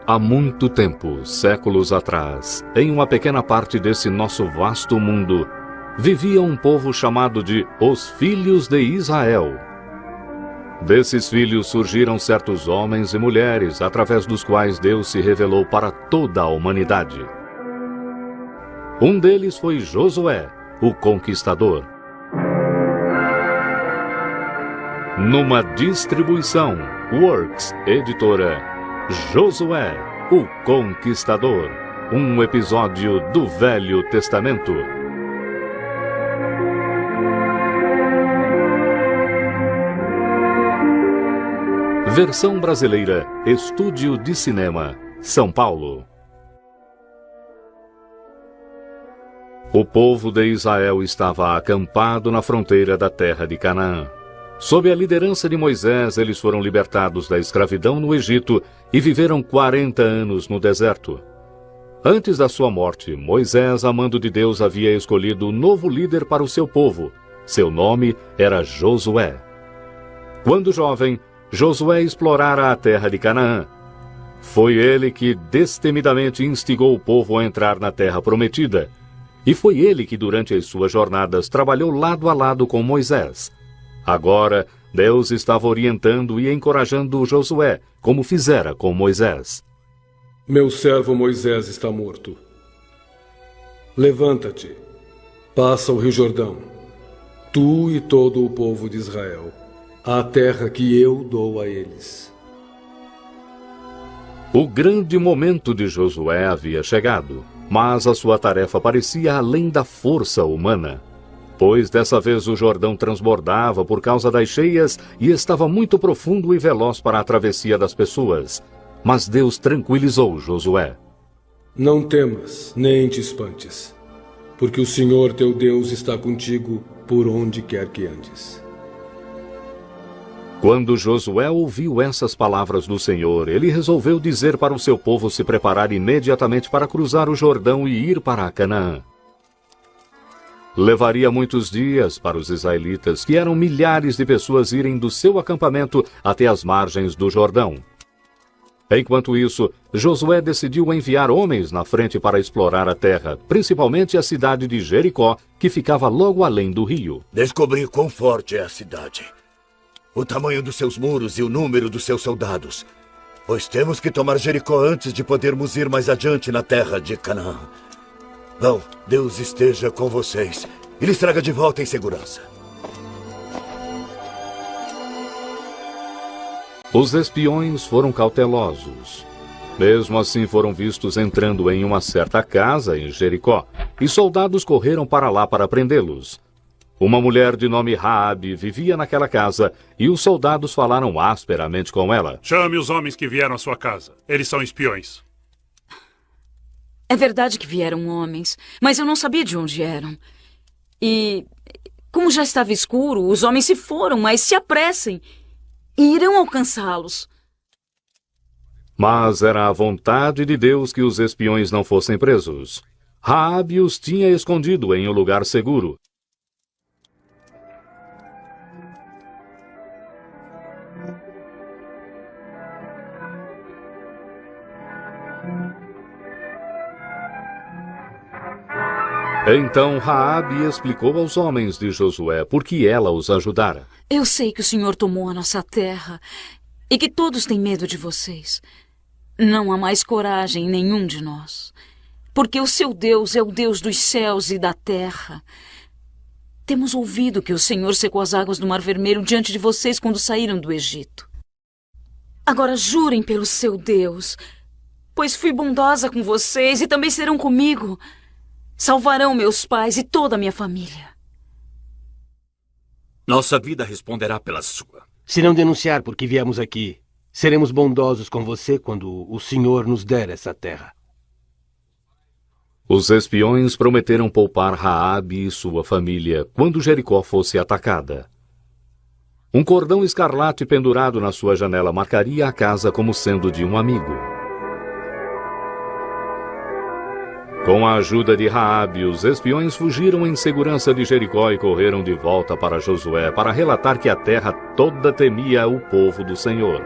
Há muito tempo, séculos atrás, em uma pequena parte desse nosso vasto mundo, vivia um povo chamado de os Filhos de Israel. Desses filhos surgiram certos homens e mulheres, através dos quais Deus se revelou para toda a humanidade. Um deles foi Josué, o Conquistador. Numa distribuição, Works Editora, Josué, o Conquistador, um episódio do Velho Testamento. Versão brasileira, Estúdio de Cinema, São Paulo. O povo de Israel estava acampado na fronteira da terra de Canaã. Sob a liderança de Moisés, eles foram libertados da escravidão no Egito e viveram 40 anos no deserto. Antes da sua morte, Moisés, a mando de Deus, havia escolhido um novo líder para o seu povo. Seu nome era Josué. Quando jovem, Josué explorara a terra de Canaã. Foi ele que destemidamente instigou o povo a entrar na terra prometida. E foi ele que, durante as suas jornadas, trabalhou lado a lado com Moisés. Agora, Deus estava orientando e encorajando Josué, como fizera com Moisés. Meu servo Moisés está morto. Levanta-te, passa o Rio Jordão, tu e todo o povo de Israel, à terra que eu dou a eles. O grande momento de Josué havia chegado, mas a sua tarefa parecia além da força humana. Pois dessa vez o Jordão transbordava por causa das cheias e estava muito profundo e veloz para a travessia das pessoas. Mas Deus tranquilizou Josué. Não temas, nem te espantes, porque o Senhor teu Deus está contigo por onde quer que andes. Quando Josué ouviu essas palavras do Senhor, ele resolveu dizer para o seu povo se preparar imediatamente para cruzar o Jordão e ir para Canaã. Levaria muitos dias para os israelitas, que eram milhares de pessoas, irem do seu acampamento até as margens do Jordão. Enquanto isso, Josué decidiu enviar homens na frente para explorar a terra, principalmente a cidade de Jericó, que ficava logo além do rio. Descobri quão forte é a cidade, o tamanho dos seus muros e o número dos seus soldados, pois temos que tomar Jericó antes de podermos ir mais adiante na terra de Canaã. Vão, Deus esteja com vocês e lhes traga de volta em segurança. Os espiões foram cautelosos. Mesmo assim, foram vistos entrando em uma certa casa em Jericó, e soldados correram para lá para prendê-los. Uma mulher de nome Raabe vivia naquela casa, e os soldados falaram asperamente com ela. Chame os homens que vieram à sua casa. Eles são espiões. É verdade que vieram homens, mas eu não sabia de onde eram. E, como já estava escuro, os homens se foram, mas se apressem e irão alcançá-los. Mas era a vontade de Deus que os espiões não fossem presos. Raabe os tinha escondido em um lugar seguro. Então Raabe explicou aos homens de Josué por que ela os ajudara. Eu sei que o Senhor tomou a nossa terra e que todos têm medo de vocês. Não há mais coragem em nenhum de nós, porque o seu Deus é o Deus dos céus e da terra. Temos ouvido que o Senhor secou as águas do Mar Vermelho diante de vocês quando saíram do Egito. Agora jurem pelo seu Deus, pois fui bondosa com vocês e também serão comigo. Salvarão meus pais e toda a minha família. Nossa vida responderá pela sua. Se não denunciar porque viemos aqui, seremos bondosos com você quando o Senhor nos der essa terra. Os espiões prometeram poupar Raabe e sua família quando Jericó fosse atacada. Um cordão escarlate pendurado na sua janela marcaria a casa como sendo de um amigo. Com a ajuda de Raabe, os espiões fugiram em segurança de Jericó e correram de volta para Josué para relatar que a terra toda temia o povo do Senhor.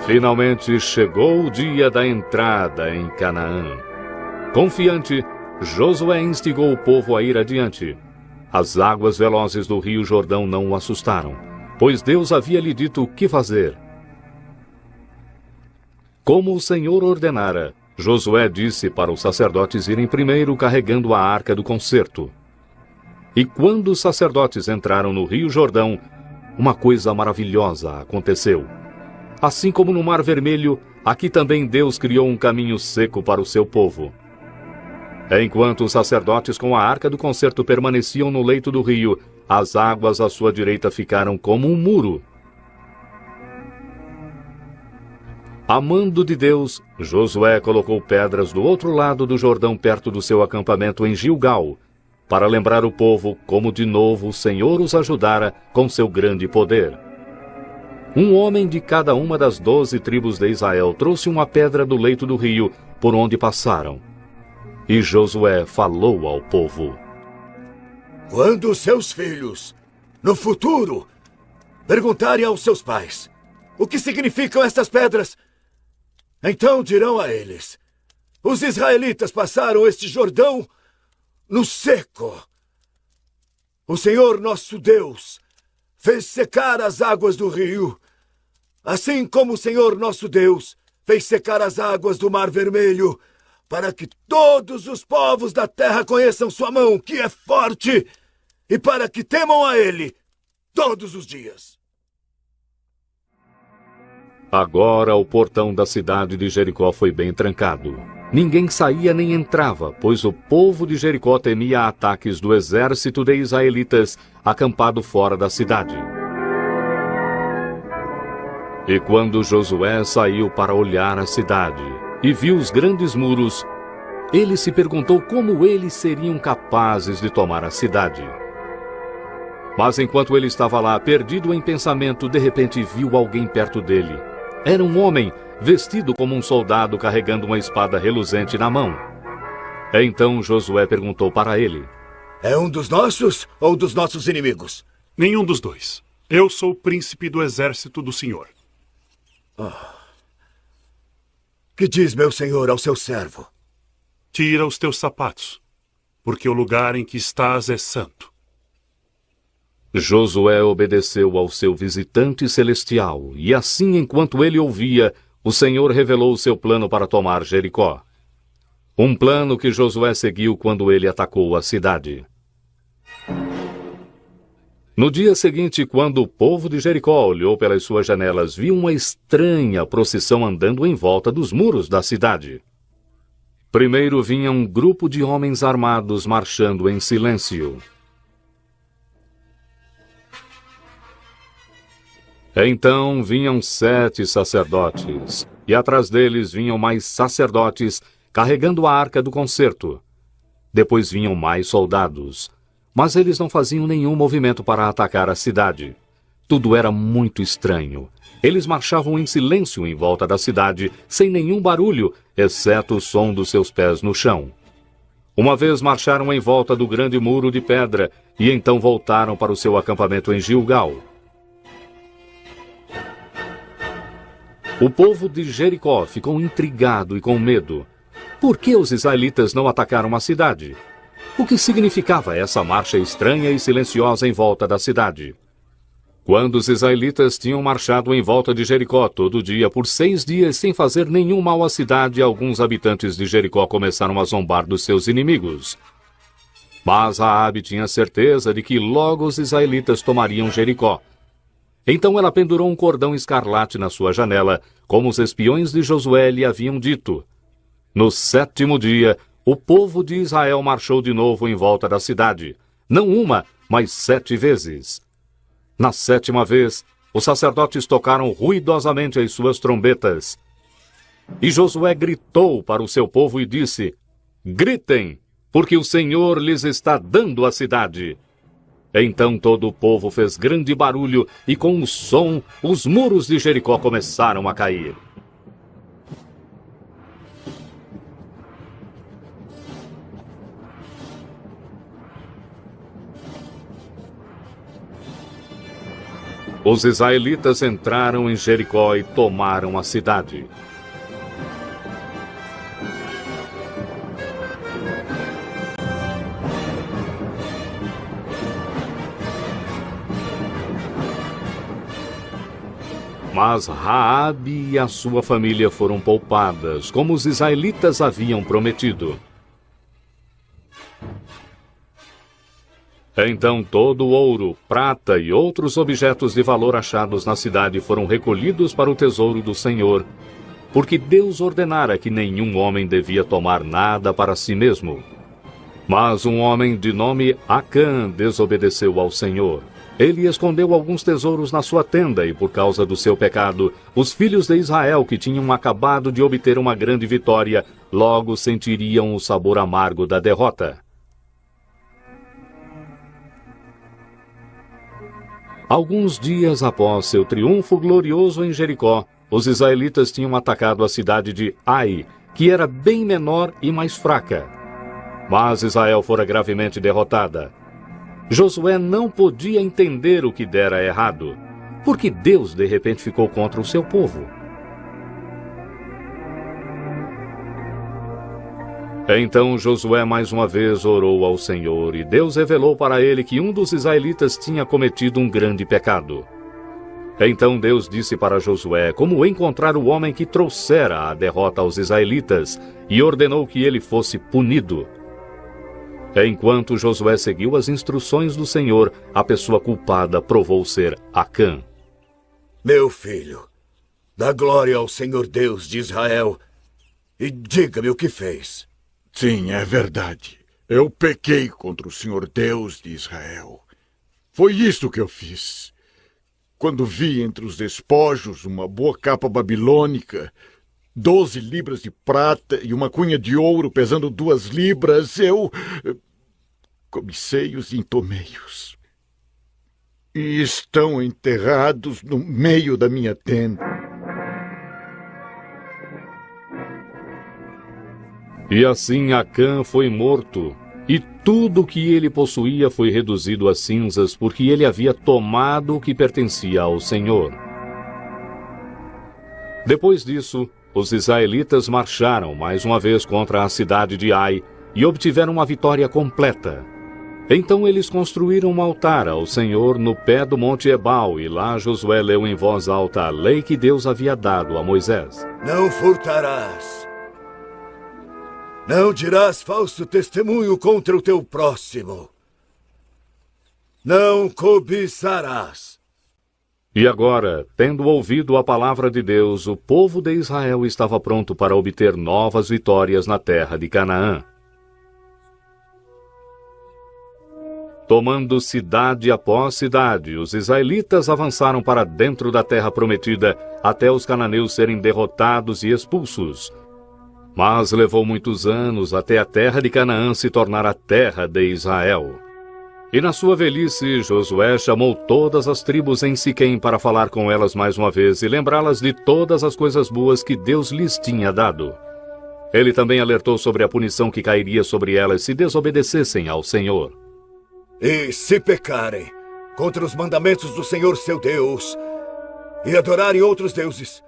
Finalmente chegou o dia da entrada em Canaã. Confiante, Josué instigou o povo a ir adiante. As águas velozes do rio Jordão não o assustaram, pois Deus havia lhe dito o que fazer. Como o Senhor ordenara, Josué disse para os sacerdotes irem primeiro carregando a arca do concerto. E quando os sacerdotes entraram no rio Jordão, uma coisa maravilhosa aconteceu. Assim como no Mar Vermelho, aqui também Deus criou um caminho seco para o seu povo. Enquanto os sacerdotes com a arca do concerto permaneciam no leito do rio, as águas à sua direita ficaram como um muro. A mando de Deus, Josué colocou pedras do outro lado do Jordão perto do seu acampamento em Gilgal, para lembrar o povo como de novo o Senhor os ajudara com seu grande poder. Um homem de cada uma das 12 tribos de Israel trouxe uma pedra do leito do rio por onde passaram. E Josué falou ao povo: Quando seus filhos, no futuro, perguntarem aos seus pais o que significam estas pedras, então dirão a eles: os israelitas passaram este Jordão no seco. O Senhor nosso Deus fez secar as águas do rio, assim como o Senhor nosso Deus fez secar as águas do Mar Vermelho, para que todos os povos da terra conheçam sua mão, que é forte, e para que temam a Ele todos os dias. Agora o portão da cidade de Jericó foi bem trancado. Ninguém saía nem entrava, pois o povo de Jericó temia ataques do exército de israelitas acampado fora da cidade. E quando Josué saiu para olhar a cidade e viu os grandes muros, ele se perguntou como eles seriam capazes de tomar a cidade. Mas enquanto ele estava lá, perdido em pensamento, de repente viu alguém perto dele. Era um homem, vestido como um soldado, carregando uma espada reluzente na mão. Então Josué perguntou para ele: É um dos nossos ou dos nossos inimigos? Nenhum dos dois. Eu sou o príncipe do exército do Senhor. Que diz meu senhor ao seu servo? Tira os teus sapatos, porque o lugar em que estás é santo. Josué obedeceu ao seu visitante celestial, e assim, enquanto ele ouvia, o Senhor revelou o seu plano para tomar Jericó. Um plano que Josué seguiu quando ele atacou a cidade. No dia seguinte, quando o povo de Jericó olhou pelas suas janelas, viu uma estranha procissão andando em volta dos muros da cidade. Primeiro vinha um grupo de homens armados marchando em silêncio. Então vinham 7 sacerdotes, e atrás deles vinham mais sacerdotes carregando a arca do concerto. Depois vinham mais soldados, mas eles não faziam nenhum movimento para atacar a cidade. Tudo era muito estranho. Eles marchavam em silêncio em volta da cidade, sem nenhum barulho, exceto o som dos seus pés no chão. Uma vez marcharam em volta do grande muro de pedra, e então voltaram para o seu acampamento em Gilgal. O povo de Jericó ficou intrigado e com medo. Por que os israelitas não atacaram a cidade? O que significava essa marcha estranha e silenciosa em volta da cidade? Quando os israelitas tinham marchado em volta de Jericó todo dia por 6 dias sem fazer nenhum mal à cidade, alguns habitantes de Jericó começaram a zombar dos seus inimigos. Mas Raabe tinha certeza de que logo os israelitas tomariam Jericó. Então ela pendurou um cordão escarlate na sua janela, como os espiões de Josué lhe haviam dito. No 7º dia, o povo de Israel marchou de novo em volta da cidade, não uma, mas 7 vezes. Na 7ª vez, os sacerdotes tocaram ruidosamente as suas trombetas. E Josué gritou para o seu povo e disse: Gritem, porque o Senhor lhes está dando a cidade. Então todo o povo fez grande barulho e com o som, os muros de Jericó começaram a cair. Os israelitas entraram em Jericó e tomaram a cidade. Mas Raabe e a sua família foram poupadas, como os israelitas haviam prometido. Então todo o ouro, prata e outros objetos de valor achados na cidade foram recolhidos para o tesouro do Senhor, porque Deus ordenara que nenhum homem devia tomar nada para si mesmo. Mas um homem de nome Acã desobedeceu ao Senhor. Ele escondeu alguns tesouros na sua tenda e, por causa do seu pecado, os filhos de Israel, que tinham acabado de obter uma grande vitória, logo sentiriam o sabor amargo da derrota. Alguns dias após seu triunfo glorioso em Jericó, os israelitas tinham atacado a cidade de Ai, que era bem menor e mais fraca. Mas Israel fora gravemente derrotada. Josué não podia entender o que dera errado, porque Deus de repente ficou contra o seu povo. Então Josué mais uma vez orou ao Senhor, e Deus revelou para ele que um dos israelitas tinha cometido um grande pecado. Então Deus disse para Josué como encontrar o homem que trouxera a derrota aos israelitas, e ordenou que ele fosse punido. Enquanto Josué seguiu as instruções do Senhor, a pessoa culpada provou ser Acã. Meu filho, dá glória ao Senhor Deus de Israel e diga-me o que fez. Sim, é verdade. Eu pequei contra o Senhor Deus de Israel. Foi isso que eu fiz. Quando vi entre os despojos uma boa capa babilônica, 12 libras de prata e uma cunha de ouro pesando 2 libras, eu cobicei-os e entomei-os. E estão enterrados no meio da minha tenda. E assim Acã foi morto, e tudo o que ele possuía foi reduzido a cinzas, porque ele havia tomado o que pertencia ao Senhor. Depois disso, os israelitas marcharam mais uma vez contra a cidade de Ai e obtiveram uma vitória completa. Então eles construíram um altar ao Senhor no pé do monte Ebal, e lá Josué leu em voz alta a lei que Deus havia dado a Moisés. Não furtarás. Não dirás falso testemunho contra o teu próximo. Não cobiçarás. E agora, tendo ouvido a palavra de Deus, o povo de Israel estava pronto para obter novas vitórias na terra de Canaã. Tomando cidade após cidade, os israelitas avançaram para dentro da terra prometida, até os cananeus serem derrotados e expulsos. Mas levou muitos anos até a terra de Canaã se tornar a terra de Israel. E na sua velhice, Josué chamou todas as tribos em Siquém para falar com elas mais uma vez e lembrá-las de todas as coisas boas que Deus lhes tinha dado. Ele também alertou sobre a punição que cairia sobre elas se desobedecessem ao Senhor. E se pecarem contra os mandamentos do Senhor seu Deus e adorarem outros deuses,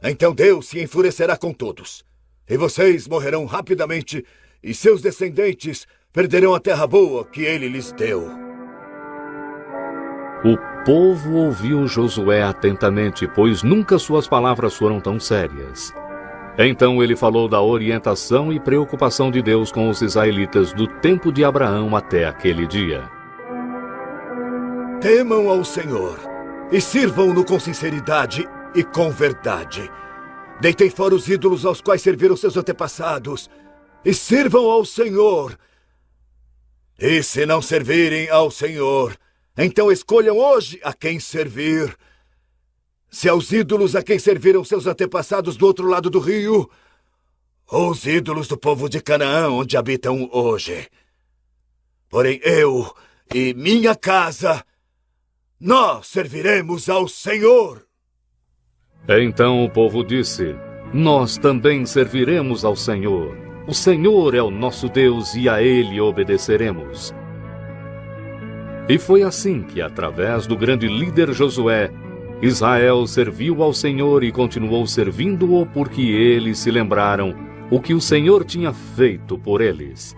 então Deus se enfurecerá com todos. E vocês morrerão rapidamente, e seus descendentes perderão a terra boa que ele lhes deu. O povo ouviu Josué atentamente, pois nunca suas palavras foram tão sérias. Então ele falou da orientação e preocupação de Deus com os israelitas do tempo de Abraão até aquele dia. Temam ao Senhor e sirvam-no com sinceridade e com verdade. Deitem fora os ídolos aos quais serviram seus antepassados e sirvam ao Senhor. E se não servirem ao Senhor, então escolham hoje a quem servir. Se aos ídolos a quem serviram seus antepassados do outro lado do rio, ou os ídolos do povo de Canaã, onde habitam hoje. Porém eu e minha casa, nós serviremos ao Senhor. Então o povo disse: nós também serviremos ao Senhor. O Senhor é o nosso Deus e a Ele obedeceremos. E foi assim que, através do grande líder Josué, Israel serviu ao Senhor e continuou servindo-o porque eles se lembraram o que o Senhor tinha feito por eles.